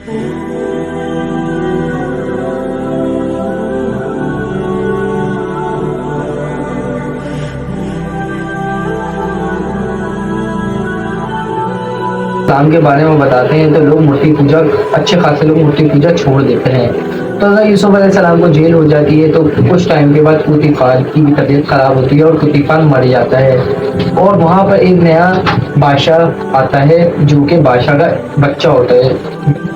इस्लाम के बारे में बताते हैं तो लोग मूर्ति पूजा, अच्छे खासे लोग मूर्ति पूजा छोड़ देते हैं। तो हज़रत यूसुफ अलैहिस्सलाम को जेल हो जाती है, तो कुछ टाइम के बाद कुतीफान की भी तबीयत खराब होती है और कुतीफान मर जाता है। और वहाँ पर एक नया बादशाह आता है जो कि बादशाह का बच्चा होता है।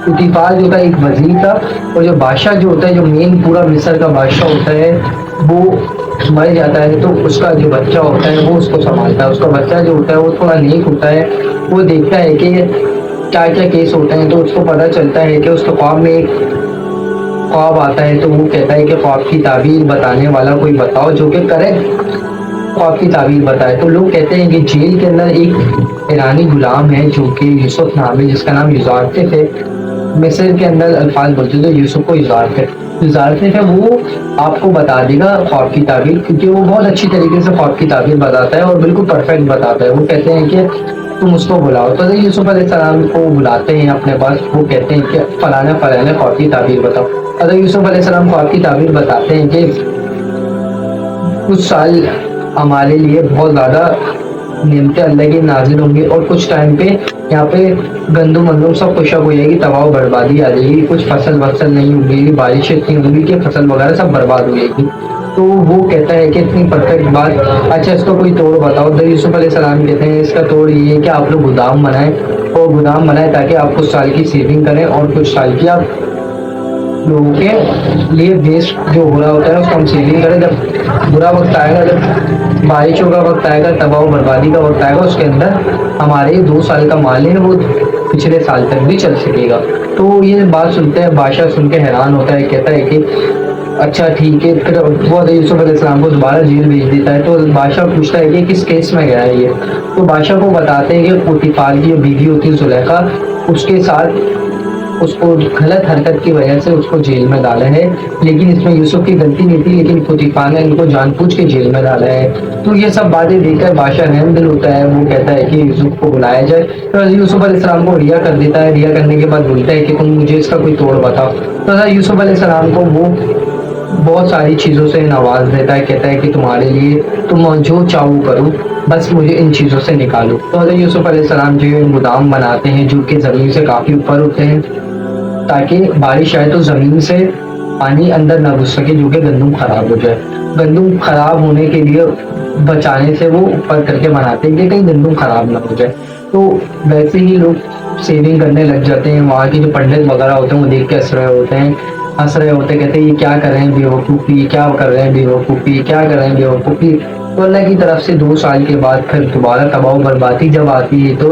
कुतीफान जो था एक वजीर था, और जो बादशाह जो होता है, जो मेन पूरा मिस्र का बादशाह होता है, वो मर जाता है। तो उसका जो बच्चा होता है वो उसको संभालता है। उसका बच्चा जो होता है वो थोड़ा नेक होता है, वो देखता है कि क्या क्या केस होते हैं। तो उसको पता चलता है कि उसके ख्वाब में एक ख्वाब आता है, तो वो कहता है कि ख्वाब की ताबीर बताने वाला कोई बताओ जो कि करेक्ट ख्वाब की ताबीर बताए। तो लोग कहते हैं कि जेल के अंदर एक ईरानी गुलाम है जो कि यूसुफ नाम है, जिसका नाम युजारतिफ है। मिस्र के अंदर अल्फाज बोलते थे यूसुफ को युजारतिफ है, वो आपको बता देगा ख्वाब की ताबीर, क्योंकि वो बहुत अच्छी तरीके से ख्वाब की ताबीर बताता है और बिल्कुल परफेक्ट बताता है। वो कहते हैं कि तुम उसको बुलाओ। तो यूसुफ अलैहिस्सलाम को बुलाते हैं अपने पास। वो कहते हैं कि फलाना फलाना ख्वाब की ताबीर बताओ। अगर यूसुफ अलैहिस्सलाम ख्वाब की ताबीर बताते हैं कि कुछ साल हमारे लिए बहुत ज़्यादा नेमतें अल्लाह की नाजिल होंगी, और कुछ टाइम पे यहाँ पे गंदम वंदुम सब खुशक हो जाएगी, तबाह बर्बादी आ जाएगी, कुछ फसल वसल नहीं उगेगी, बारिश इतनी होगी कि फसल वगैरह सब बर्बाद हो जाएगी। तो वो कहता है कि इतनी परफेक्ट बात, अच्छा इसको कोई तोड़ बताओ। तो यूसुफ अलैहिस्सलाम कहते हैं इसका तोड़ ये है कि आप लोग गोदाम बनाएं, और गोदाम बनाएं ताकि आप कुछ साल की सेविंग करें, और कुछ साल की आप लोगों के लिए वेस्ट जो हो रहा होता है उसको हम सेविंग करें। जब बुरा वक्त आएगा, जब बारिशों का वक्त आएगा, तबाह बर्बादी का वक्त आएगा, उसके अंदर हमारे 2 साल का माल है वो पिछले साल तक भी चल सकेगा। तो ये बात सुनते हैं बादशाह, सुन के हैरान होता है, कहता है कि अच्छा ठीक है। फिर वो यूसुफ अलैहिस्सलाम को दोबारा जेल भेज देता है। तो बादशाह पूछता है कि किस केस में गया है ये। तो बादशाह को बताते हैं कि पोतीफार की जो बीवी होती है जुलेखा, उसके साथ उसको गलत हरकत की वजह से उसको जेल में डाला है। लेकिन इसमें यूसुफ की गलती नहीं थी, लेकिन पोतीफार ने इनको जानबूझ के जेल में डाला है। तो ये सब बातें देखकर बादशाह रहम दिल होता है। वो कहता है कि यूसुफ को बुलाया जाए। तो यूसुफ अलैहिस्सलाम को रिहा कर देता है। रिहा करने के बाद बोलता है कि तुम मुझे इसका कोई तोड़ बताओ। तो यूसुफ अलैहिस्सलाम को वो बहुत सारी चीज़ों से नवाज देता है। कहता है कि तुम्हारे लिए तुम जो चाहो करो, बस मुझे इन चीज़ों से निकालो। तो हज़रत यूसुफ अलैहिस्सलाम जो है गोदाम बनाते हैं जो कि ज़मीन से काफ़ी ऊपर होते हैं, ताकि बारिश आए तो ज़मीन से पानी अंदर ना घुस सके, जो कि गंदम खराब हो जाए। गंदम खराब होने के लिए बचाने से वो ऊपर करके बनाते हैं कि कहीं गंदम खराब ना हो जाए। तो वैसे ही लोग सेविंग करने लग जाते हैं। वहाँ के जो पंडित वगैरह होते हैं वो देख के हंस रहे होते हैं, कहते हैं ये क्या कर रहे हैं बेवकूफ़ी, क्या कर रहे हैं बेवकूफ़ी, क्या कर रहे हैं बेवकूफ़ी। तो अल्लाह की तरफ से 2 साल के बाद फिर दोबारा तबाह बर्बादी जब आती है, तो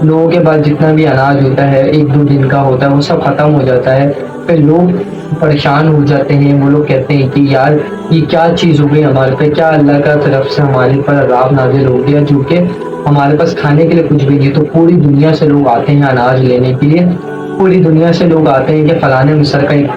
लोगों के पास जितना भी अनाज होता है 1-2 दिन का होता है वो सब ख़त्म हो जाता है। फिर लोग परेशान हो जाते हैं। वो लोग कहते हैं कि यार ये क्या चीज़ हो गई हमारे पे, क्या अल्लाह का तरफ से हमारे पर अज़ाब नाज़िल हो गया जो कि हमारे पास खाने के लिए कुछ भी नहीं। तो पूरी दुनिया से लोग आते हैं अनाज लेने के लिए। पूरी दुनिया से लोग आते हैं कि फ़लाने मिस्र का एक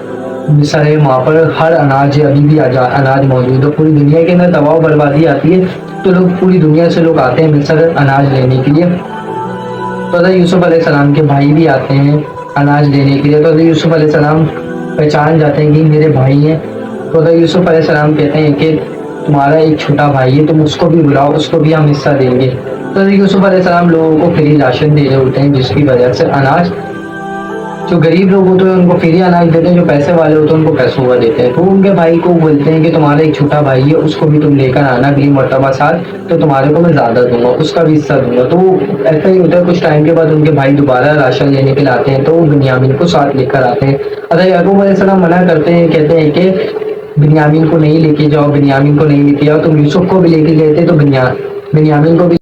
मिस्र है, वहाँ पर हर अनाज है, अभी भी अनाज मौजूद है। पूरी दुनिया के अंदर तबाह बर्बादी आती है, तो लोग पूरी दुनिया से लोग आते हैं मिस्र अनाज लेने के लिए। तो हज़रत यूसुफ अलैहिस्सलाम के भाई भी आते हैं अनाज लेने के लिए। तो हज़रत यूसुफ अलैहिस्सलाम पहचान जाते हैं कि मेरे भाई हैं। तो हज़रत यूसुफ अलैहिस्सलाम कहते हैं कि तुम्हारा एक छोटा भाई है, तुम उसको भी बुलाओ, उसको भी हम हिस्सा देंगे। तो हज़रत यूसुफ अलैहिस्सलाम लोगों को फ्री राशन दे रहे होते हैं, जिसकी वजह से अनाज जो गरीब लोग होते हैं उनको फ्री अनाज देते हैं, जो पैसे वाले होते हैं उनको पैसों का देते हैं। तो उनके भाई को बोलते हैं कि तुम्हारा एक छोटा भाई है, उसको भी तुम लेकर आना अगली मरतबा साथ, तो तुम्हारे को मैं ज़्यादा दूंगा, उसका भी हिस्सा दूंगा। तो ऐसा ही होता है। कुछ टाइम के बाद उनके भाई दोबारा राशन लेने के लिए आते हैं, तो वो बिन्यामीन को साथ लेकर आते हैं। अतः याकूब अलैहिस्सलाम मना करते हैं, कहते हैं कि बिन्यामीन को नहीं लेके जाओ, बिन्यामीन को नहीं लेके जाओ। तुम यूसुफ को भी लेके गए थे तो बिन्यामीन को भी